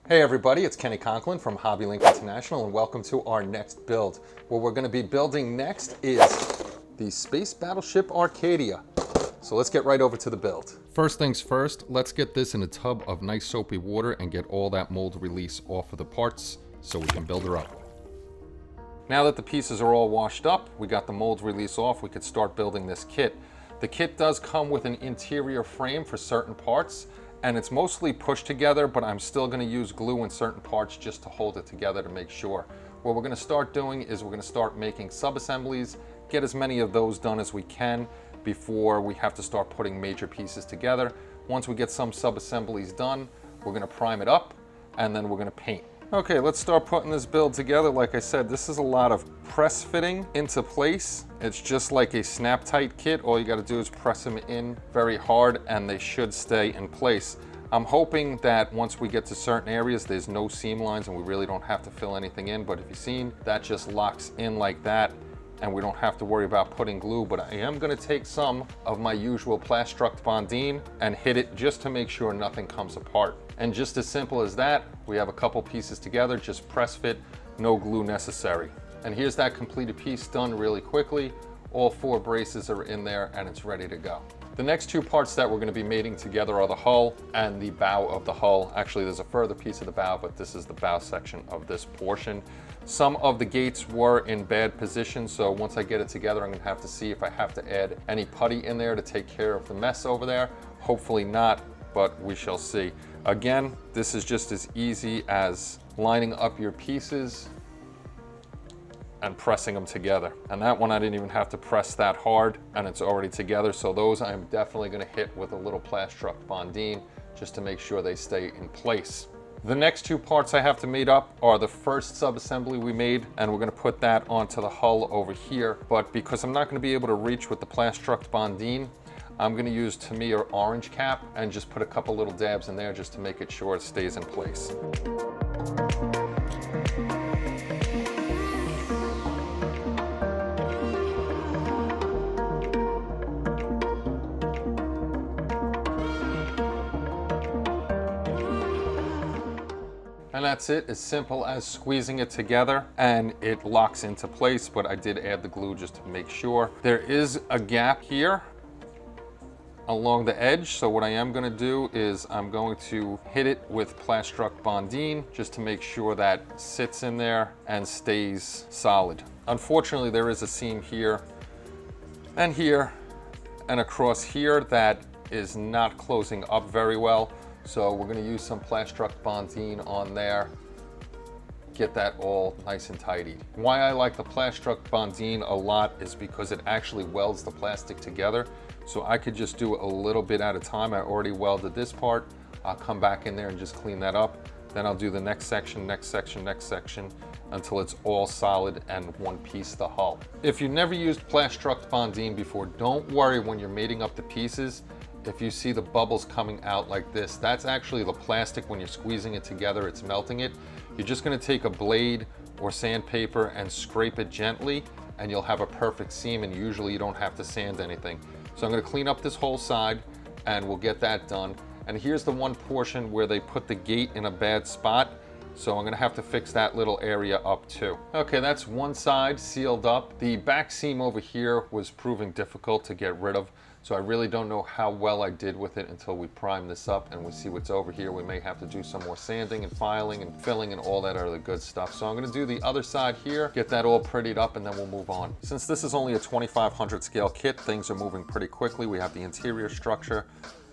Hey everybody, it's Kenny Conklin from HobbyLink International and welcome to our next build. What we're going to be building next is the Space Battleship Arcadia. So let's get right over to the build. First things first, let's get this in a tub of nice soapy water and get all that mold release off of the parts so we can build her up. Now that the pieces are all washed up, we got the mold release off, we could start building this kit. The kit does come with an interior frame for certain parts, and it's mostly pushed together, but I'm still going to use glue in certain parts just to hold it together to make sure. What we're going to start doing is we're going to start making sub-assemblies, get as many of those done as we can before we have to start putting major pieces together. Once we get some sub-assemblies done, we're going to prime it up and then we're going to paint. Okay, let's start putting this build together. Like I said, this is a lot of press fitting into place. It's just like a snap tight kit. All you got to do is press them in very hard and they should stay in place. I'm hoping that once we get to certain areas, there's no seam lines and we really don't have to fill anything in. But if you've seen, that just locks in like that and we don't have to worry about putting glue. But I am going to take some of my usual Plastruct Bondine and hit it just to make sure nothing comes apart. And just as simple as that, we have a couple pieces together, just press fit, no glue necessary. And here's that completed piece done really quickly. All 4 braces are in there and it's ready to go. The next 2 parts that we're going to be mating together are the hull and the bow of the hull. Actually, there's a further piece of the bow, but this is the bow section of this portion. Some of the gates were in bad position, so once I get it together, I'm going to have to see if I have to add any putty in there to take care of the mess over there. Hopefully not, but we shall see. Again, this is just as easy as lining up your pieces and pressing them together. And that one I didn't even have to press that hard and it's already together. So those I'm definitely going to hit with a little Plastruct Bondine just to make sure they stay in place. The next 2 parts I have to mate up are the first sub-assembly we made, and we're going to put that onto the hull over here. But because I'm not going to be able to reach with the Plastruct Bondine, I'm going to use Tamiya orange cap and just put a couple little dabs in there just to make it sure it stays in place. And that's it, as simple as squeezing it together and it locks into place, but I did add the glue just to make sure. There is a gap here along the edge, so what I am going to do is I'm going to hit it with Plastruct Bondine just to make sure that sits in there and stays solid. Unfortunately, there is a seam here and across here that is not closing up very well. So we're going to use some Plastruct Bondine on there, get that all nice and tidy. Why I like the Plastruct Bondine a lot is because it actually welds the plastic together. So I could just do a little bit at a time. I already welded this part. I'll come back in there and just clean that up. Then I'll do the next section, next section, next section until it's all solid and one piece, the hull. If you've never used Plastruct Bondine before, don't worry when you're mating up the pieces. If you see the bubbles coming out like this, that's actually the plastic. When you're squeezing it together, it's melting it. You're just going to take a blade or sandpaper and scrape it gently and you'll have a perfect seam, and usually you don't have to sand anything. So I'm going to clean up this whole side and we'll get that done. And here's the one portion where they put the gate in a bad spot. So I'm going to have to fix that little area up too. Okay, that's one side sealed up. The back seam over here was proving difficult to get rid of. So I really don't know how well I did with it until we prime this up and we see what's over here. We may have to do some more sanding and filing and filling and all that other good stuff. So I'm going to do the other side here, get that all prettied up, and then we'll move on. Since this is only a 2500 scale kit, things are moving pretty quickly. We have the interior structure.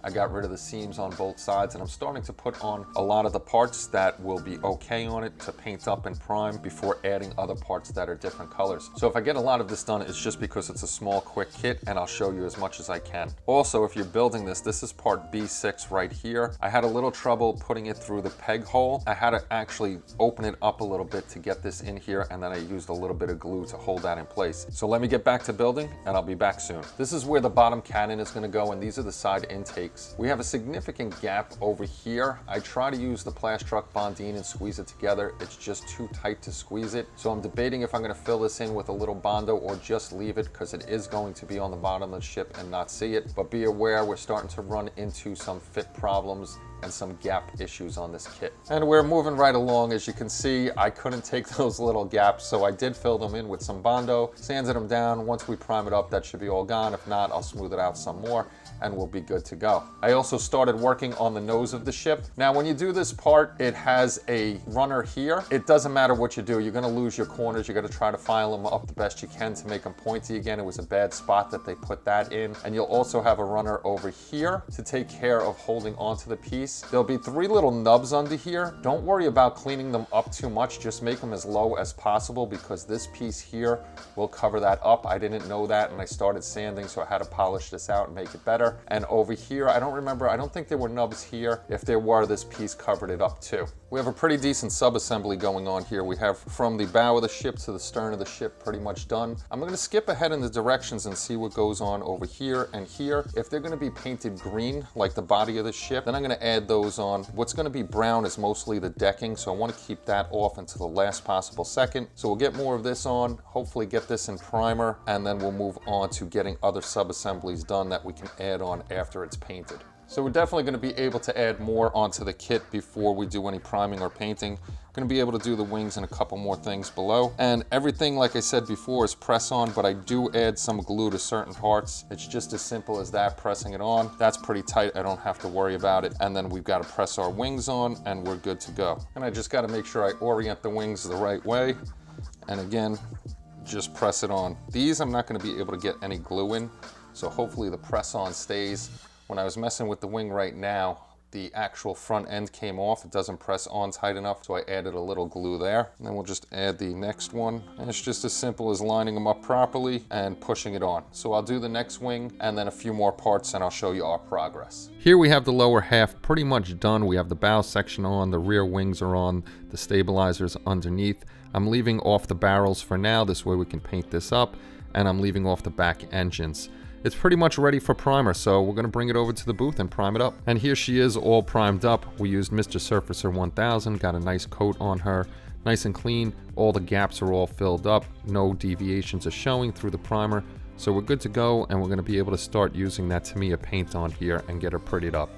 I got rid of the seams on both sides, and I'm starting to put on a lot of the parts that will be okay on it to paint up and prime before adding other parts that are different colors. So if I get a lot of this done, it's just because it's a small, quick kit, and I'll show you as much as I can. Also, if you're building this, this is part B6 right here. I had a little trouble putting it through the peg hole. I had to actually open it up a little bit to get this in here, and then I used a little bit of glue to hold that in place. So let me get back to building, and I'll be back soon. This is where the bottom cannon is going to go, and these are the side intakes. We have a significant gap over here. I try to use the Plastruct Bondine and squeeze it together. It's just too tight to squeeze it. So I'm debating if I'm going to fill this in with a little Bondo or just leave it, because it is going to be on the bottom of the ship and not see it. But be aware, we're starting to run into some fit problems and some gap issues on this kit. And we're moving right along. As you can see, I couldn't take those little gaps, so I did fill them in with some Bondo, sanded them down. Once we prime it up, that should be all gone. If not, I'll smooth it out some more and we'll be good to go. I also started working on the nose of the ship. Now, when you do this part, it has a runner here. It doesn't matter what you do. You're gonna lose your corners. You're gonna try to file them up the best you can to make them pointy again. It was a bad spot that they put that in. And you'll also have a runner over here to take care of holding onto the piece. There'll be 3 little nubs under here. Don't worry about cleaning them up too much. Just make them as low as possible because this piece here will cover that up. I didn't know that and I started sanding, so I had to polish this out and make it better. And over here, I don't think there were nubs here. If there were, this piece covered it up too. We have a pretty decent sub-assembly going on here. We have from the bow of the ship to the stern of the ship pretty much done. I'm gonna skip ahead in the directions and see what goes on over here and here. If they're gonna be painted green, like the body of the ship, then I'm gonna add those on. What's gonna be brown is mostly the decking, so I wanna keep that off until the last possible second. So we'll get more of this on, hopefully get this in primer, and then we'll move on to getting other sub-assemblies done that we can add on after it's painted. So we're definitely going to be able to add more onto the kit before we do any priming or painting. Going to be able to do the wings and a couple more things below. And everything, like I said before, is press on, but I do add some glue to certain parts. It's just as simple as that, pressing it on. That's pretty tight. I don't have to worry about it. And then we've got to press our wings on and we're good to go. And I just got to make sure I orient the wings the right way. And again, just press it on. These I'm not going to be able to get any glue in, so hopefully the press on stays. When I was messing with the wing right now, the actual front end came off. It doesn't press on tight enough, so I added a little glue there. And then we'll just add the next one. And it's just as simple as lining them up properly and pushing it on. So I'll do the next wing and then a few more parts and I'll show you our progress. Here we have the lower half pretty much done. We have the bow section on, the rear wings are on, the stabilizers underneath. I'm leaving off the barrels for now, this way we can paint this up, and I'm leaving off the back engines. It's pretty much ready for primer, so we're going to bring it over to the booth and prime it up. And here she is, all primed up. We used Mr. Surfacer 1000, got a nice coat on her, nice and clean. All the gaps are all filled up, no deviations are showing through the primer. So we're good to go, and we're going to be able to start using that Tamiya paint on here and get her prettied up.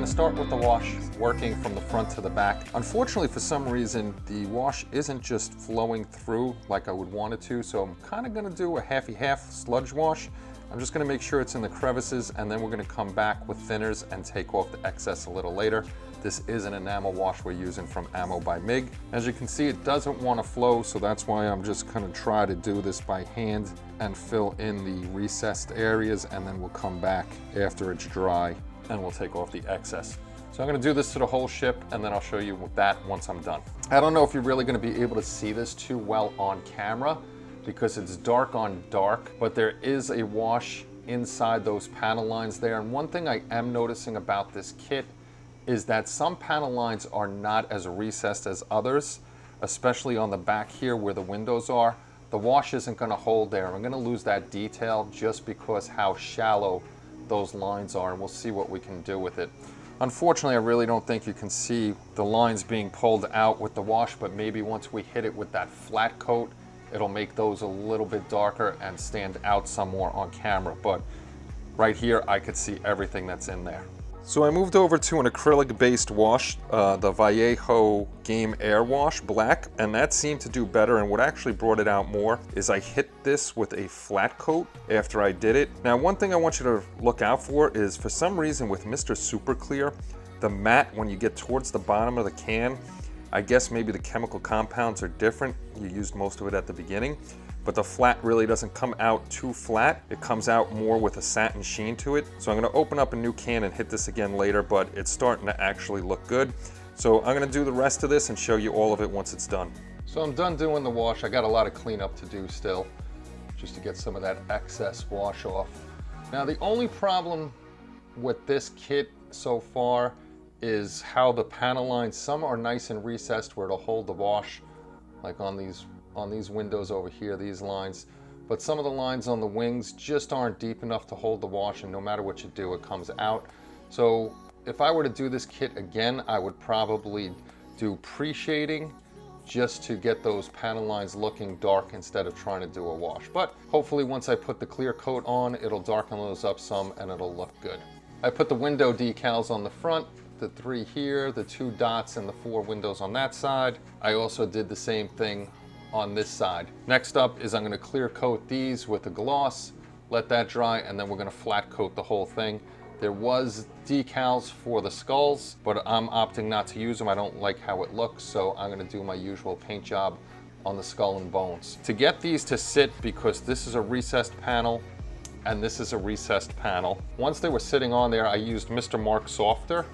Start with the wash, working from the front to the back. Unfortunately, for some reason, the wash isn't just flowing through like I would want it to, so I'm kind of going to do a half sludge wash. I'm just going to make sure it's in the crevices, and then we're going to come back with thinners and take off the excess a little later. This is an enamel wash we're using from Ammo by MIG. As you can see, it doesn't want to flow, so that's why I'm just going to try to do this by hand and fill in the recessed areas, and then we'll come back after it's dry and we'll take off the excess. So I'm going to do this to the whole ship, and then I'll show you that once I'm done. I don't know if you're really going to be able to see this too well on camera because it's dark on dark, but there is a wash inside those panel lines there. And one thing I am noticing about this kit is that some panel lines are not as recessed as others, especially on the back here where the windows are. The wash isn't going to hold there. I'm going to lose that detail just because how shallow those lines are, and we'll see what we can do with it. Unfortunately, I really don't think you can see the lines being pulled out with the wash, but maybe once we hit it with that flat coat, it'll make those a little bit darker and stand out some more on camera. But right here, I could see everything that's in there. So I moved over to an acrylic-based wash, the Vallejo Game Air Wash Black, and that seemed to do better. And what actually brought it out more is I hit this with a flat coat after I did it. Now, one thing I want you to look out for is, for some reason with Mr. Super Clear, the matte, when you get towards the bottom of the can, I guess maybe the chemical compounds are different. You used most of it at the beginning, but the flat really doesn't come out too flat. It comes out more with a satin sheen to it. So I'm gonna open up a new can and hit this again later, but it's starting to actually look good. So I'm gonna do the rest of this and show you all of it once it's done. So I'm done doing the wash. I got a lot of cleanup to do still, just to get some of that excess wash off. Now, the only problem with this kit so far is how the panel lines, some are nice and recessed where it'll hold the wash, like on these windows over here, these lines. But some of the lines on the wings just aren't deep enough to hold the wash, and no matter what you do, it comes out. So if I were to do this kit again, I would probably do pre-shading just to get those panel lines looking dark instead of trying to do a wash. But hopefully once I put the clear coat on, it'll darken those up some and it'll look good. I put the window decals on the front, the 3 here, the 2 dots and the 4 windows on that side. I also did the same thing on this side. Next up is I'm going to clear coat these with a gloss, let that dry, and then we're going to flat coat the whole thing. There was decals for the skulls, but I'm opting not to use them. I don't like how it looks, so I'm going to do my usual paint job on the skull and bones. To get these to sit, because this is a recessed panel and this is a recessed panel, once they were sitting on there, I used Mr. Mark Softer.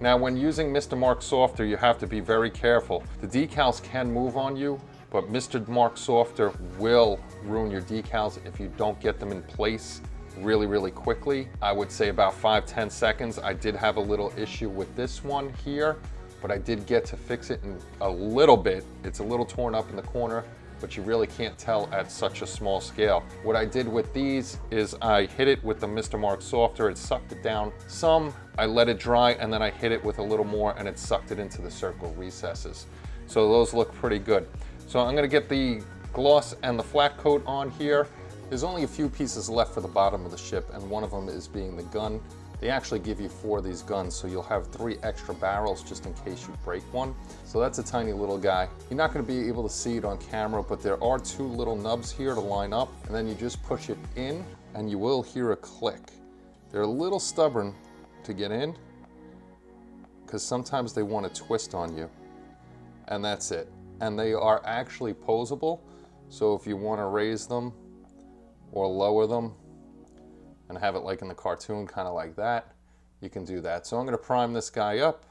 Now, when using Mr. Mark Softer, you have to be very careful. The decals can move on you, but Mr. Mark Softer will ruin your decals if you don't get them in place really, really quickly. I would say about 5-10 seconds. I did have a little issue with this one here, but I did get to fix it in a little bit. It's a little torn up in the corner, but you really can't tell at such a small scale. What I did with these is I hit it with the Mr. Mark Softer. It sucked it down some. I let it dry, and then I hit it with a little more, and it sucked it into the circle recesses. So those look pretty good. So I'm gonna get the gloss and the flat coat on here. There's only a few pieces left for the bottom of the ship, and one of them is being the gun. They actually give you 4 of these guns, so you'll have 3 extra barrels just in case you break one. So that's a tiny little guy. You're not going to be able to see it on camera, but there are 2 little nubs here to line up, and then you just push it in, and you will hear a click. They're a little stubborn to get in, because sometimes they want to twist on you, and that's it. And they are actually posable, so if you want to raise them or lower them, and have it like in the cartoon, kind of like that, you can do that. So I'm going to prime this guy up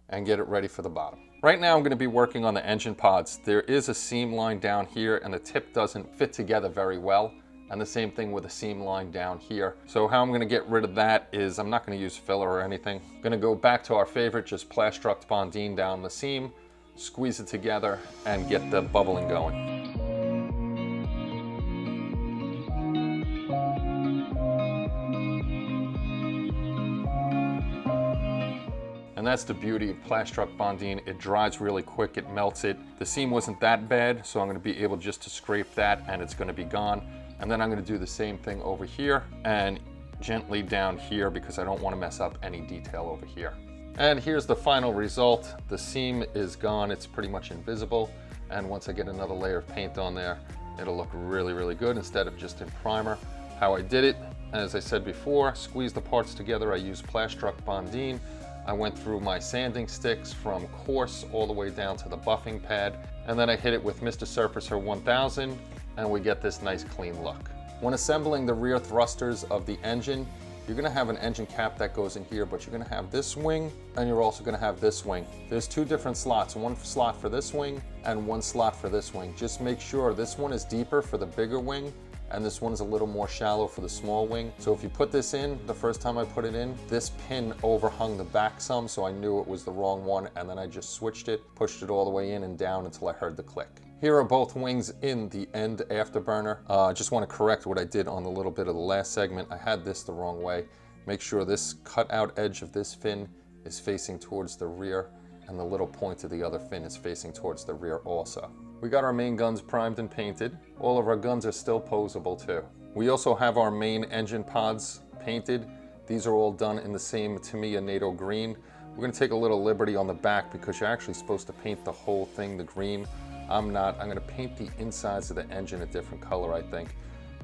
and get it ready for the bottom. Right now I'm going to be working on the engine pods. There is a seam line down here, and the tip doesn't fit together very well, and the same thing with a seam line down here. So how I'm going to get rid of that is I'm not going to use filler or anything. I'm going to go back to our favorite, just Plastruct Bondine down the seam, squeeze it together, and get the bubbling going. And that's the beauty of Plastruct Bondine. It dries really quick, it melts it. The seam wasn't that bad, so I'm gonna be able just to scrape that and it's gonna be gone. And then I'm gonna do the same thing over here and gently down here because I don't wanna mess up any detail over here. And here's the final result. The seam is gone, it's pretty much invisible. And once I get another layer of paint on there, it'll look really, really good instead of just in primer. How I did it, as I said before, squeeze the parts together. I used Plastruct Bondine. I went through my sanding sticks from coarse all the way down to the buffing pad, and then I hit it with Mr. Surfacer 1000, and we get this nice clean look. When assembling the rear thrusters of the engine, you're gonna have an engine cap that goes in here, but you're gonna have this wing, and you're also gonna have this wing. There's 2 different slots, 1 slot for this wing and 1 slot for this wing. Just make sure this one is deeper for the bigger wing, and this one's a little more shallow for the small wing. So if you put this in, the first time I put it in, this pin overhung the back some, so I knew it was the wrong one, and then I just switched it, pushed it all the way in and down until I heard the click. Here are both wings in the end afterburner. I just want to correct what I did on the little bit of the last segment. I had this the wrong way. Make sure this cutout edge of this fin is facing towards the rear, and the little point of the other fin is facing towards the rear also. We got our main guns primed and painted. All of our guns are still posable too. We also have our main engine pods painted. These are all done in the same Tamiya NATO green. We're gonna take a little liberty on the back because you're actually supposed to paint the whole thing the green. I'm not. I'm gonna paint the insides of the engine a different color, I think.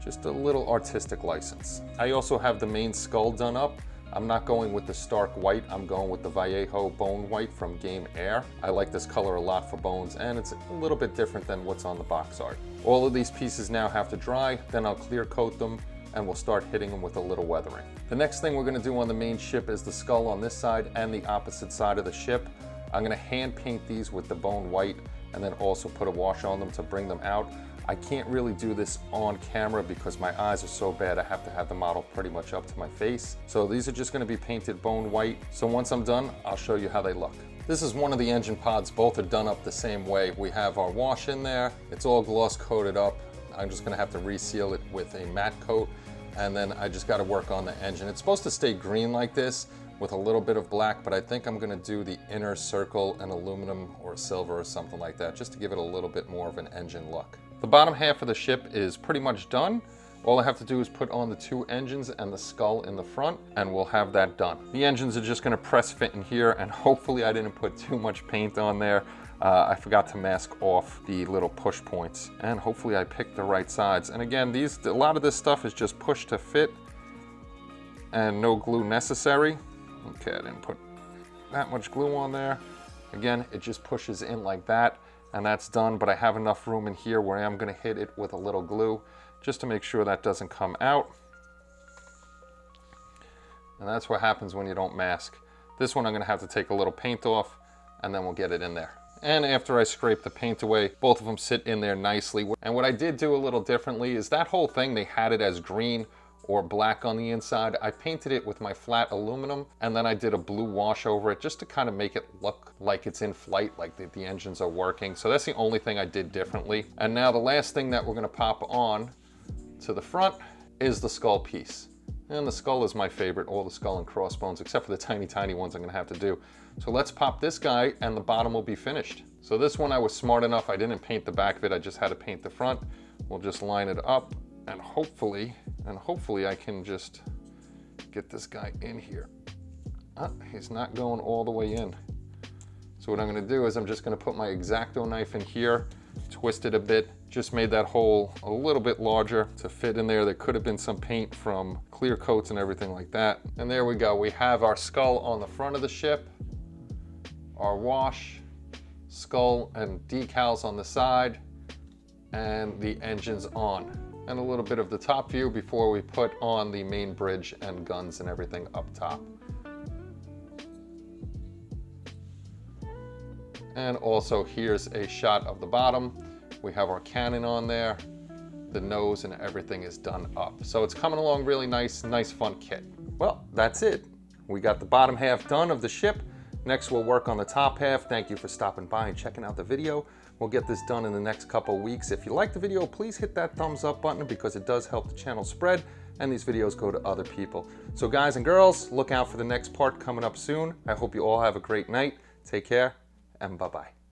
Just a little artistic license. I also have the main skull done up. I'm not going with the stark white, I'm going with the Vallejo bone white from Game Air. I like this color a lot for bones, and it's a little bit different than what's on the box art. All of these pieces now have to dry, then I'll clear coat them, and we'll start hitting them with a little weathering. The next thing we're gonna do on the main ship is the skull on this side and the opposite side of the ship. I'm gonna hand paint these with the bone white, and then also put a wash on them to bring them out. I can't really do this on camera because my eyes are so bad I have to have the model pretty much up to my face. So these are just going to be painted bone white. So once I'm done, I'll show you how they look. This is one of the engine pods. Both are done up the same way. We have our wash in there. It's all gloss coated up. I'm just going to have to reseal it with a matte coat. And then I just got to work on the engine. It's supposed to stay green like this with a little bit of black, but I think I'm going to do the inner circle in aluminum or silver or something like that, just to give it a little bit more of an engine look. The bottom half of the ship is pretty much done. All I have to do is put on the two engines and the skull in the front, and we'll have that done. The engines are just going to press fit in here, and hopefully I didn't put too much paint on there. I forgot to mask off the little push points, and hopefully I picked the right sides. And again, a lot of this stuff is just push to fit and no glue necessary. Okay, I didn't put that much glue on there. Again, it just pushes in like that. And that's done, but I have enough room in here where I am going to hit it with a little glue just to make sure that doesn't come out. And that's what happens when you don't mask. This one I'm going to have to take a little paint off, and then we'll get it in there. And after I scrape the paint away, both of them sit in there nicely. And what I did do a little differently is that whole thing, they had it as green or black on the inside. I painted it with my flat aluminum, and then I did a blue wash over it just to kind of make it look like it's in flight, like the engines are working. So that's the only thing I did differently. And now the last thing that we're gonna pop on to the front is the skull piece. And the skull is my favorite, all the skull and crossbones, except for the tiny, tiny ones I'm gonna have to do. So let's pop this guy and the bottom will be finished. So this one I was smart enough, I didn't paint the back of it, I just had to paint the front. We'll just line it up, and hopefully I can just get this guy in here. He's not going all the way in. So what I'm gonna do is I'm just gonna put my X-Acto knife in here, twist it a bit, just made that hole a little bit larger to fit in there. There could have been some paint from clear coats and everything like that. And there we go. We have our skull on the front of the ship, our wash, skull and decals on the side, and the engines on. And a little bit of the top view before we put on the main bridge and guns and everything up top. And also here's a shot of the bottom. We have our cannon on there, the nose and everything is done up. So it's coming along really nice fun kit. Well, that's it. We got the bottom half done of the ship. Next we'll work on the top half. Thank you for stopping by and checking out the video. We'll get this done in the next couple weeks. If you like the video, please hit that thumbs up button because it does help the channel spread and these videos go to other people. So guys and girls, look out for the next part coming up soon. I hope you all have a great night. Take care and bye-bye.